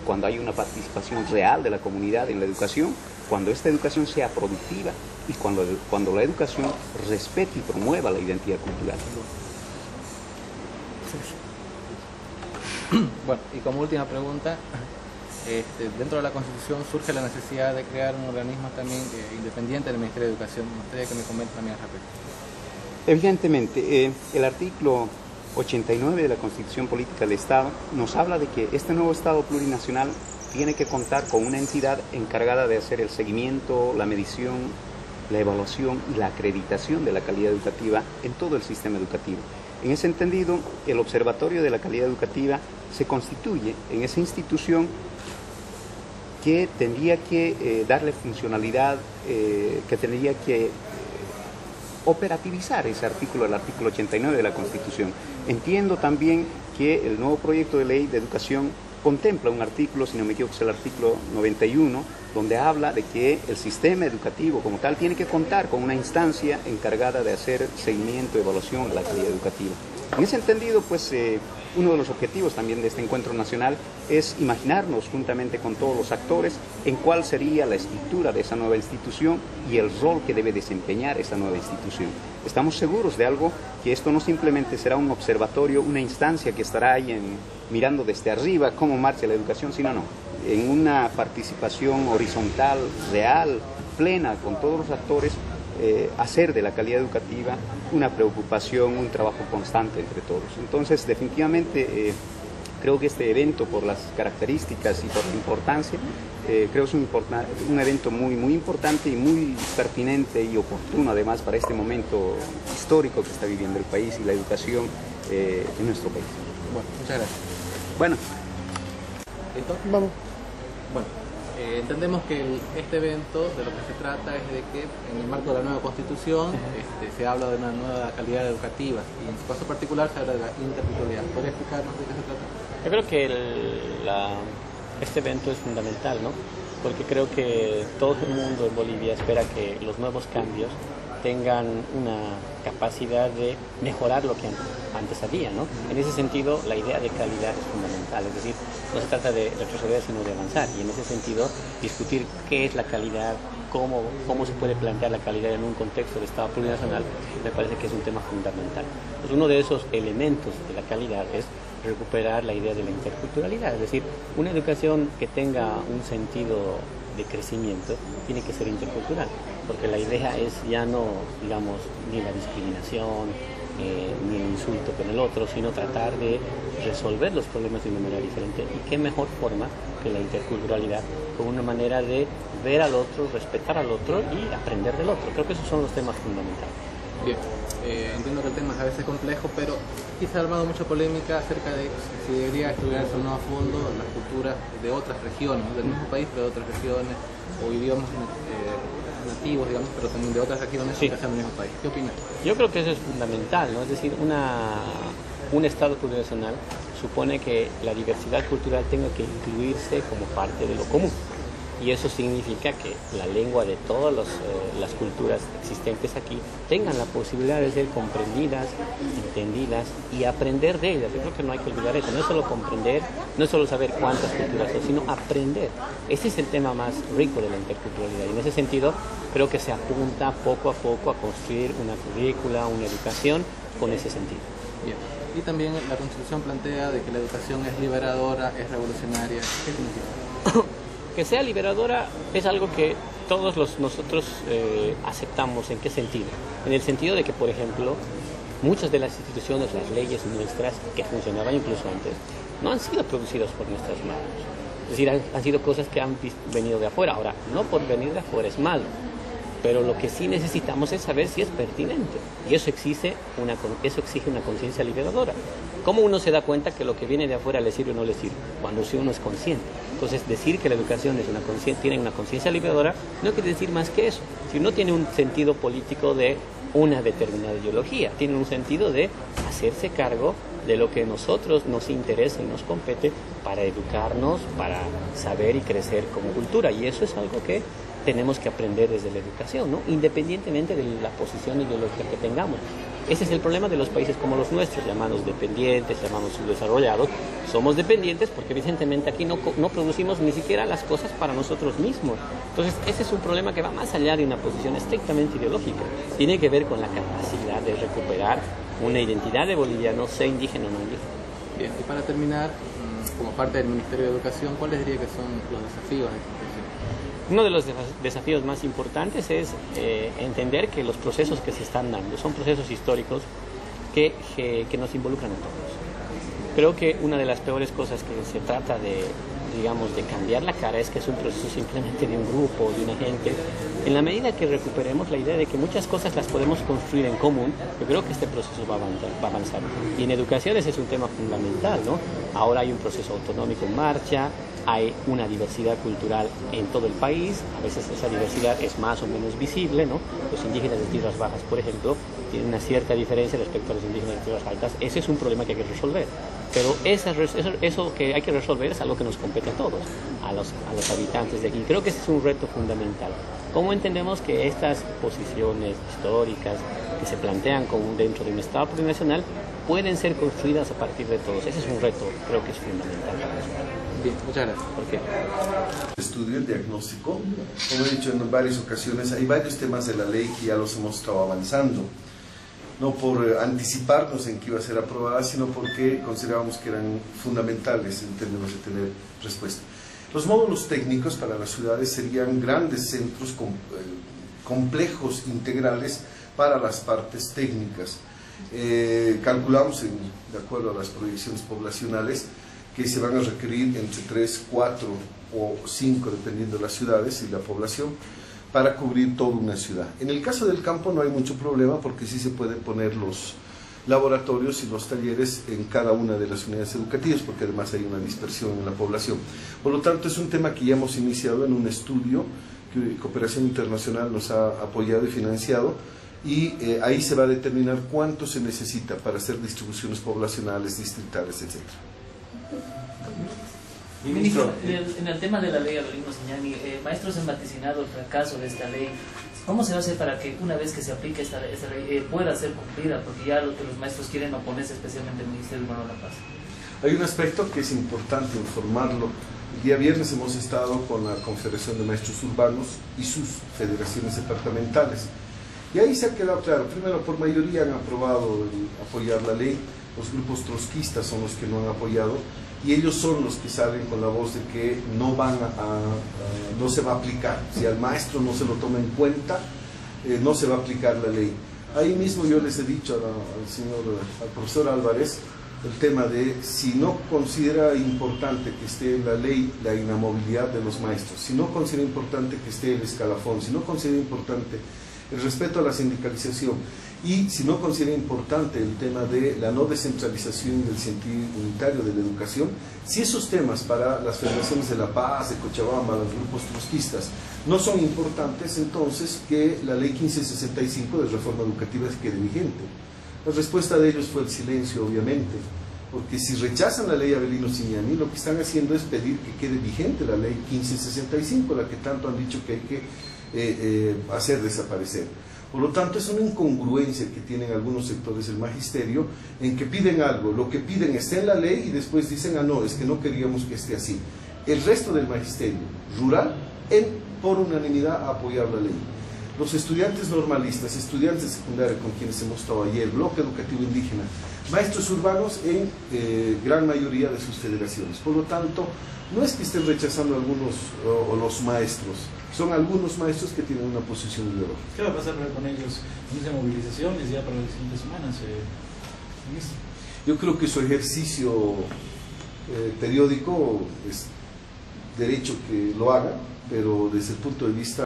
cuando hay una participación real de la comunidad en la educación, cuando esta educación sea productiva y cuando la educación respete y promueva la identidad cultural. Bueno, y como última pregunta, dentro de la Constitución surge la necesidad de crear un organismo también independiente del Ministerio de Educación. Me gustaría que me comente también al respecto. Evidentemente, el artículo 89 de la Constitución Política del Estado nos habla de que este nuevo Estado plurinacional tiene que contar con una entidad encargada de hacer el seguimiento, la medición, la evaluación y la acreditación de la calidad educativa en todo el sistema educativo. En ese entendido, el Observatorio de la Calidad Educativa se constituye en esa institución que tendría que darle funcionalidad, que tendría que operativizar ese artículo, el artículo 89 de la Constitución. Entiendo también que el nuevo proyecto de ley de educación contempla un artículo, si no me equivoco es el artículo 91, donde habla de que el sistema educativo como tal tiene que contar con una instancia encargada de hacer seguimiento y evaluación de la calidad educativa. En ese entendido, pues uno de los objetivos también de este encuentro nacional es imaginarnos juntamente con todos los actores en cuál sería la estructura de esa nueva institución y el rol que debe desempeñar esa nueva institución. Estamos seguros de algo, que esto no simplemente será un observatorio, una instancia que estará ahí mirando desde arriba cómo marcha la educación, sino en una participación horizontal, real, plena, con todos los actores, hacer de la calidad educativa una preocupación, un trabajo constante entre todos. Entonces, definitivamente, creo que este evento, por las características y por la importancia, creo que es un evento muy importante y muy pertinente y oportuno, además, para este momento histórico que está viviendo el país y la educación en nuestro país. Bueno, muchas gracias. Bueno. ¿Listo? Vamos. Bueno, entendemos que este evento de lo que se trata es de que en el marco de la nueva Constitución se habla de una nueva calidad educativa y en su caso particular se habla de la interculturalidad. ¿Podría explicarnos de qué se trata? Yo creo que este evento es fundamental, ¿no? Porque creo que todo el mundo en Bolivia espera que los nuevos cambios tengan una capacidad de mejorar lo que antes había, ¿no? En ese sentido, la idea de calidad es fundamental, es decir, no se trata de retroceder, sino de avanzar, y en ese sentido, discutir qué es la calidad, cómo se puede plantear la calidad en un contexto de Estado plurinacional, me parece que es un tema fundamental. Pues uno de esos elementos de la calidad es recuperar la idea de la interculturalidad, es decir, una educación que tenga un sentido de crecimiento tiene que ser intercultural, porque la idea es ya no, digamos, ni la discriminación, ni el insulto con el otro, sino tratar de resolver los problemas de una manera diferente. Y qué mejor forma que la interculturalidad, como una manera de ver al otro, respetar al otro y aprender del otro. Creo que esos son los temas fundamentales. Bien, entiendo que el tema es a veces complejo, pero aquí se ha armado mucha polémica acerca de si debería estudiarse o no a fondo las culturas de otras regiones, ¿no? Del mismo país, pero de otras regiones, o idiomas nativos, digamos, pero también de otras regiones que sean del mismo país. ¿Qué opinas? Yo creo que eso es fundamental, ¿no? Es decir, un Estado plurinacional supone que la diversidad cultural tenga que incluirse como parte de lo común. Y eso significa que la lengua de todas las culturas existentes aquí tengan la posibilidad de ser comprendidas, entendidas y aprender de ellas. Yo creo que no hay que olvidar eso. No es solo comprender, no es solo saber cuántas culturas son, sino aprender. Ese es el tema más rico de la interculturalidad. Y en ese sentido, creo que se apunta poco a poco a construir una currícula, una educación con ese sentido. Bien. Y también la Constitución plantea de que la educación es liberadora, es revolucionaria. ¿Qué significa? Que sea liberadora es algo que todos nosotros aceptamos. ¿En qué sentido? En el sentido de que, por ejemplo, muchas de las instituciones, las leyes nuestras, que funcionaban incluso antes, no han sido producidas por nuestras manos. Es decir, han sido cosas que han venido de afuera. Ahora, no por venir de afuera es malo, pero lo que sí necesitamos es saber si es pertinente. Y eso exige una conciencia liberadora. ¿Cómo uno se da cuenta que lo que viene de afuera le sirve o no le sirve? Cuando uno es consciente. Entonces, decir que la educación tiene una conciencia liberadora no quiere decir más que eso. Si no tiene un sentido político de una determinada ideología, tiene un sentido de hacerse cargo de lo que a nosotros nos interesa y nos compete para educarnos, para saber y crecer como cultura. Y eso es algo que tenemos que aprender desde la educación, ¿no? Independientemente de la posición ideológica que tengamos. Ese es el problema de los países como los nuestros, llamados dependientes, llamados subdesarrollados. Somos dependientes porque evidentemente aquí no producimos ni siquiera las cosas para nosotros mismos. Entonces ese es un problema que va más allá de una posición estrictamente ideológica. Tiene que ver con la capacidad de recuperar una identidad de boliviano, sea indígena o no indígena. Bien, y para terminar, como parte del Ministerio de Educación, ¿cuáles diría que son los desafíos de esta institución? Uno de los desafíos más importantes es entender que los procesos que se están dando son procesos históricos que nos involucran a todos. Creo que una de las peores cosas que se trata de, digamos, de cambiar la cara es que es un proceso simplemente de un grupo, de una gente. En la medida que recuperemos la idea de que muchas cosas las podemos construir en común, yo creo que este proceso va a avanzar. Y en educación ese es un tema fundamental, ¿no? Ahora hay un proceso autonómico en marcha, hay una diversidad cultural en todo el país, a veces esa diversidad es más o menos visible, ¿no? Los indígenas de tierras bajas, por ejemplo, tienen una cierta diferencia respecto a los indígenas de tierras altas. Ese es un problema que hay que resolver. Pero eso que hay que resolver es algo que nos compete a todos, a los habitantes de aquí. Creo que ese es un reto fundamental. ¿Cómo entendemos que estas posiciones históricas que se plantean como dentro de un Estado plurinacional pueden ser construidas a partir de todos? Ese es un reto, creo que es fundamental para nosotros. Bien, muchas gracias. ¿Por qué? Estudio, el diagnóstico. Como he dicho en varias ocasiones, hay varios temas de la ley que ya los hemos estado avanzando. No por anticiparnos en que iba a ser aprobada, sino porque considerábamos que eran fundamentales en términos de tener respuesta. Los módulos técnicos para las ciudades serían grandes centros complejos, integrales para las partes técnicas. Calculamos, de acuerdo a las proyecciones poblacionales, que se van a requerir entre 3, 4 o 5, dependiendo de las ciudades y la población, para cubrir toda una ciudad. En el caso del campo no hay mucho problema porque sí se pueden poner los laboratorios y los talleres en cada una de las unidades educativas, porque además hay una dispersión en la población. Por lo tanto, es un tema que ya hemos iniciado en un estudio que Cooperación Internacional nos ha apoyado y financiado, y ahí se va a determinar cuánto se necesita para hacer distribuciones poblacionales, distritales, etc. Ministro, en el tema de la ley Avelino Ziñani, maestros han vaticinado el fracaso de esta ley. ¿Cómo se va a hacer para que una vez que se aplique esta ley pueda ser cumplida? Porque ya lo que los maestros quieren oponerse, especialmente el Ministerio Urbano de la Paz. Hay un aspecto que es importante informarlo. El día viernes hemos estado con la Confederación de Maestros Urbanos y sus federaciones departamentales. Y ahí se ha quedado claro, primero, por mayoría han aprobado apoyar la ley, los grupos trotskistas son los que no han apoyado, y ellos son los que salen con la voz de que no se va a aplicar. Si al maestro no se lo toma en cuenta, no se va a aplicar la ley. Ahí mismo yo les he dicho al profesor Álvarez el tema de si no considera importante que esté en la ley la inamovilidad de los maestros, si no considera importante que esté el escalafón, si no considera importante el respeto a la sindicalización, y si no considera importante el tema de la no descentralización del sentido unitario de la educación, si esos temas para las federaciones de La Paz, de Cochabamba, los grupos trotskistas, no son importantes, entonces que la ley 1565 de reforma educativa quede vigente. La respuesta de ellos fue el silencio, obviamente, porque si rechazan la ley Avelino Ziñani, lo que están haciendo es pedir que quede vigente la ley 1565, la que tanto han dicho que hay que hacer desaparecer. Por lo tanto, es una incongruencia que tienen algunos sectores del magisterio en que piden algo, lo que piden está en la ley y después dicen, ah no, es que no queríamos que esté así. El resto del magisterio rural, por unanimidad, a apoyar la ley. Los estudiantes normalistas, estudiantes de secundaria con quienes hemos estado ayer, el bloque educativo indígena, maestros urbanos en gran mayoría de sus federaciones. Por lo tanto, no es que estén rechazando algunos o los maestros, son algunos maestros que tienen una posición ideológica. ¿Qué va a pasar con ellos? ¿Inicia movilizaciones ya para las siguientes semanas, ministro? Yo creo que su ejercicio periódico es derecho que lo haga, pero desde el punto de vista